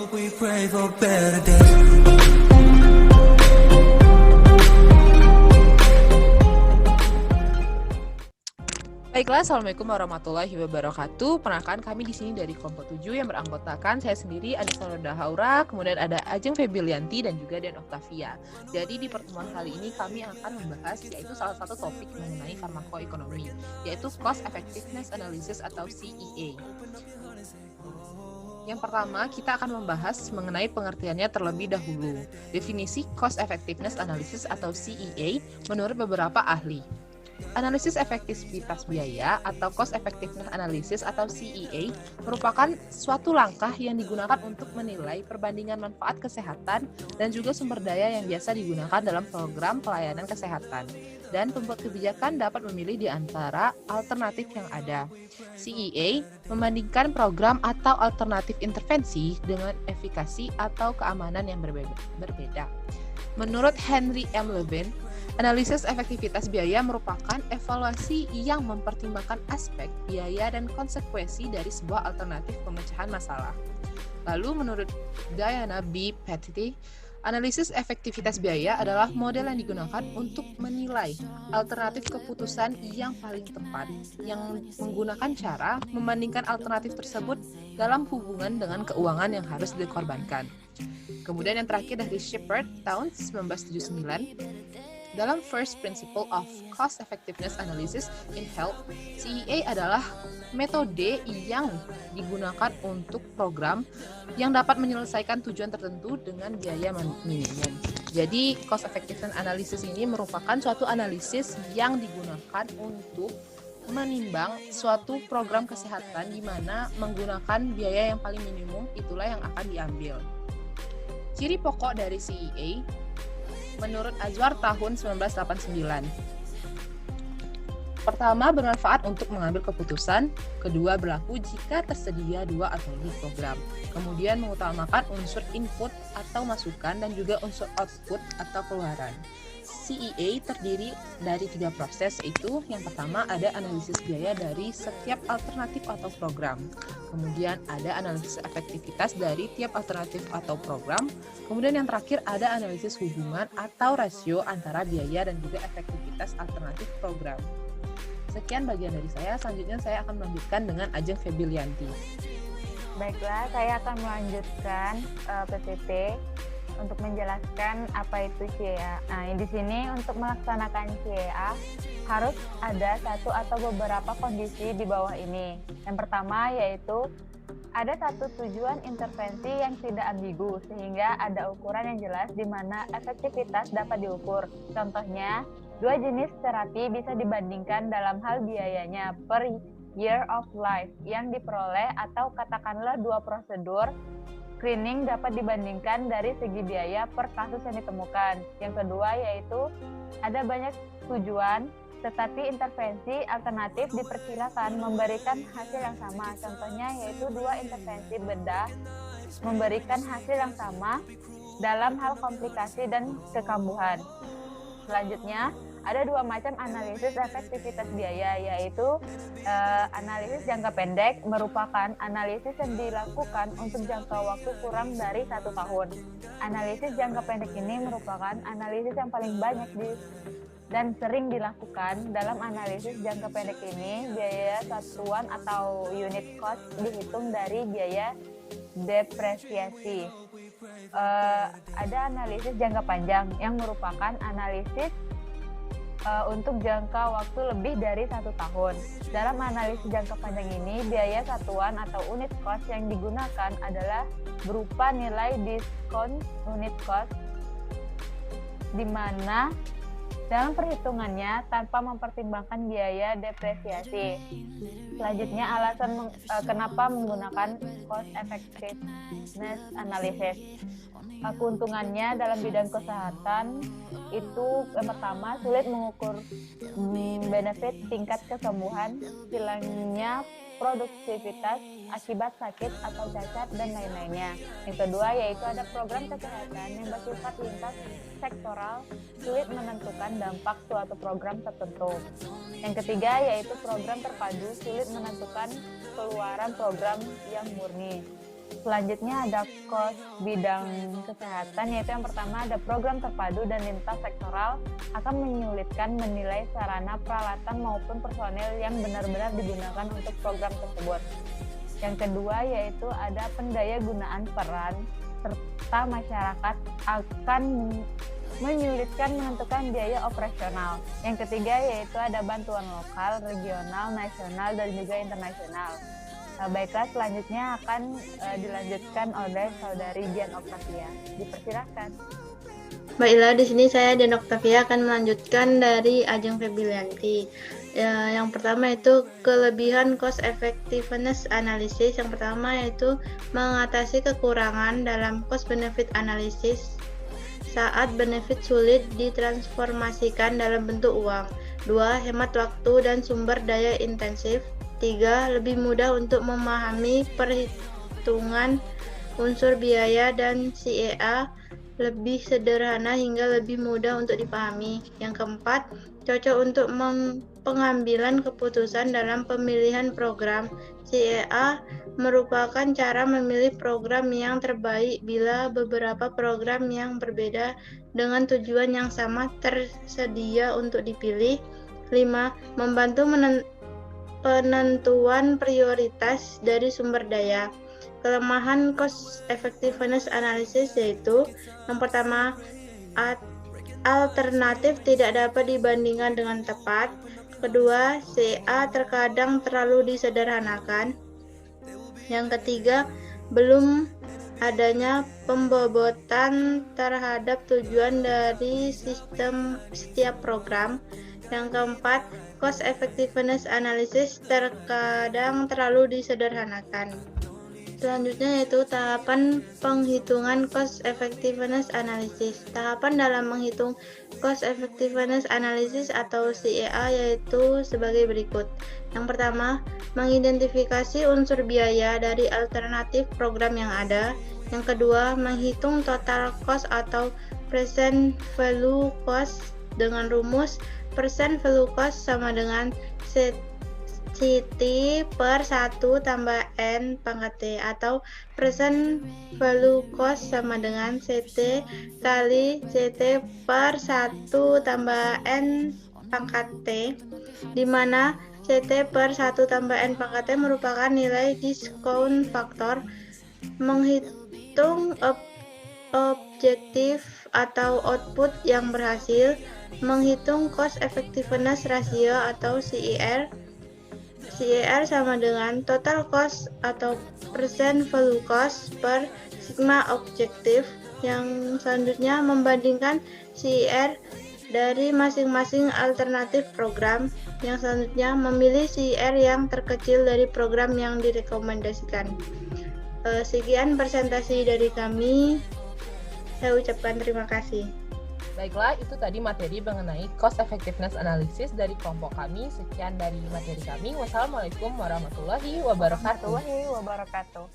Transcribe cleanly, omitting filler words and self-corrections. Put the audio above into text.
We pray for better days. Baiklah, Assalamualaikum warahmatullahi wabarakatuh. Perkenalkan, kami di sini dari kelompok 7 yang beranggotakan saya sendiri, Anissa Nurda Haura, kemudian ada Ajeng Febilianti dan juga Dan Octavia. Jadi di pertemuan kali ini kami akan membahas yaitu salah satu topik mengenai farmakoekonomi, yaitu Cost Effectiveness Analysis atau CEA. Yang pertama, kita akan membahas mengenai pengertiannya terlebih dahulu. Definisi Cost Effectiveness Analysis atau CEA menurut beberapa ahli. Analisis efektivitas biaya atau Cost Effectiveness Analysis atau CEA merupakan suatu langkah yang digunakan untuk menilai perbandingan manfaat kesehatan dan juga sumber daya yang biasa digunakan dalam program pelayanan kesehatan. Dan pembuat kebijakan dapat memilih di antara alternatif yang ada. CEA membandingkan program atau alternatif intervensi dengan efikasi atau keamanan yang berbeda. Menurut Henry M. Levin, analisis efektivitas biaya merupakan evaluasi yang mempertimbangkan aspek biaya dan konsekuensi dari sebuah alternatif pemecahan masalah. Lalu menurut Diana B. Petty, analisis efektivitas biaya adalah model yang digunakan untuk menilai alternatif keputusan yang paling tepat, yang menggunakan cara membandingkan alternatif tersebut dalam hubungan dengan keuangan yang harus dikorbankan. Kemudian yang terakhir dari Shepard tahun 1979, dalam First Principle of Cost Effectiveness Analysis in Health, CEA adalah metode yang digunakan untuk program yang dapat menyelesaikan tujuan tertentu dengan biaya minimum. Jadi, Cost Effectiveness Analysis ini merupakan suatu analisis yang digunakan untuk menimbang suatu program kesehatan di mana menggunakan biaya yang paling minimum itulah yang akan diambil. Ciri pokok dari CEA menurut Azwar tahun 1989. Pertama, bermanfaat untuk mengambil keputusan. Kedua, berlaku jika tersedia 2 atau lebih program. Kemudian mengutamakan unsur input atau masukan dan juga unsur output atau keluaran. CEA terdiri dari 3 proses, yaitu yang pertama ada analisis biaya dari setiap alternatif atau program. Kemudian ada analisis efektivitas dari tiap alternatif atau program. Kemudian yang terakhir ada analisis hubungan atau rasio antara biaya dan juga efektivitas alternatif program. Sekian bagian dari saya, selanjutnya saya akan melanjutkan dengan Ajeng Febilianti. Baiklah, saya akan melanjutkan PPT untuk menjelaskan apa itu CEA. Nah, di sini untuk melaksanakan CEA harus ada satu atau beberapa kondisi di bawah ini. Yang pertama yaitu ada satu tujuan intervensi yang tidak ambigu sehingga ada ukuran yang jelas di mana efektivitas dapat diukur. Contohnya, 2 jenis terapi bisa dibandingkan dalam hal biayanya per year of life yang diperoleh atau katakanlah 2 prosedur screening dapat dibandingkan dari segi biaya per kasus yang ditemukan. Yang kedua yaitu ada banyak tujuan, tetapi intervensi alternatif diperkirakan memberikan hasil yang sama. Contohnya yaitu 2 intervensi bedah memberikan hasil yang sama dalam hal komplikasi dan kekambuhan. Selanjutnya, ada 2 macam analisis efektivitas biaya, yaitu analisis jangka pendek merupakan analisis yang dilakukan untuk jangka waktu kurang dari 1 tahun. Analisis jangka pendek ini merupakan analisis yang paling banyak dan sering dilakukan. Dalam analisis jangka pendek ini, biaya satuan atau unit cost dihitung dari biaya depresiasi. Ada analisis jangka panjang yang merupakan analisis untuk jangka waktu lebih dari 1 tahun. Dalam analisis jangka panjang ini, biaya satuan atau unit cost yang digunakan adalah berupa nilai diskon unit cost, di mana dalam perhitungannya tanpa mempertimbangkan biaya depresiasi. Selanjutnya, alasan kenapa menggunakan cost effectiveness analysis. Keuntungannya dalam bidang kesehatan itu yang pertama, sulit mengukur benefit tingkat kesembuhan, hilangnya produktivitas akibat sakit atau cacat dan lain-lainnya. Yang kedua yaitu ada program kesehatan yang bersifat lintas sektoral, sulit menentukan dampak suatu program tertentu. Yang ketiga yaitu program terpadu, sulit menentukan keluaran program yang murni. Selanjutnya ada cost bidang kesehatan, yaitu yang pertama ada program terpadu dan lintas sektoral akan menyulitkan menilai sarana, peralatan maupun personel yang benar-benar digunakan untuk program tersebut. Yang kedua yaitu ada pendaya gunaan peran serta masyarakat akan menyulitkan menentukan biaya operasional. Yang ketiga yaitu ada bantuan lokal, regional, nasional, dan juga internasional. Baiklah, selanjutnya akan dilanjutkan oleh Saudari Dian Octavia. Dipersilakan. Baiklah, di sini saya Dian Octavia akan melanjutkan dari Ajeng Febilianti. Yang pertama itu kelebihan cost effectiveness analysis. Yang pertama yaitu mengatasi kekurangan dalam cost benefit analysis saat benefit sulit ditransformasikan dalam bentuk uang. 2. Hemat waktu dan sumber daya intensif. 3. Lebih mudah untuk memahami perhitungan unsur biaya dan CEA, lebih sederhana hingga lebih mudah untuk dipahami. Yang keempat, cocok untuk pengambilan keputusan dalam pemilihan program. CEA merupakan cara memilih program yang terbaik bila beberapa program yang berbeda dengan tujuan yang sama tersedia untuk dipilih. 5. Membantu penentuan prioritas dari sumber daya. Kelemahan cost effectiveness analysis yaitu yang pertama, alternatif tidak dapat dibandingkan dengan tepat. Kedua, CA terkadang terlalu disederhanakan. Yang ketiga, belum adanya pembobotan terhadap tujuan dari sistem setiap program. Yang keempat, cost effectiveness analysis terkadang terlalu disederhanakan. Selanjutnya yaitu tahapan penghitungan cost effectiveness analysis. Tahapan dalam menghitung cost effectiveness analysis atau CEA yaitu sebagai berikut. Yang pertama, mengidentifikasi unsur biaya dari alternatif program yang ada. Yang kedua, menghitung total cost atau present value cost dengan rumus persen value cost sama dengan CT per 1 tambah N pangkat T, atau present value cost sama dengan CT kali CT per 1 tambah N pangkat T, di mana CT per 1 tambah N pangkat T merupakan nilai discount faktor. Menghitung objektif atau output yang berhasil. Menghitung cost effectiveness ratio atau CER. CER sama dengan total cost atau percent value cost per sigma objektif. Yang selanjutnya membandingkan CER dari masing-masing alternatif program. Yang selanjutnya memilih CER yang terkecil dari program yang direkomendasikan. Sekian presentasi dari kami. Saya ucapkan terima kasih. Baiklah, itu tadi materi mengenai cost effectiveness analysis dari kelompok kami. Sekian dari materi kami. Wassalamualaikum warahmatullahi wabarakatuh.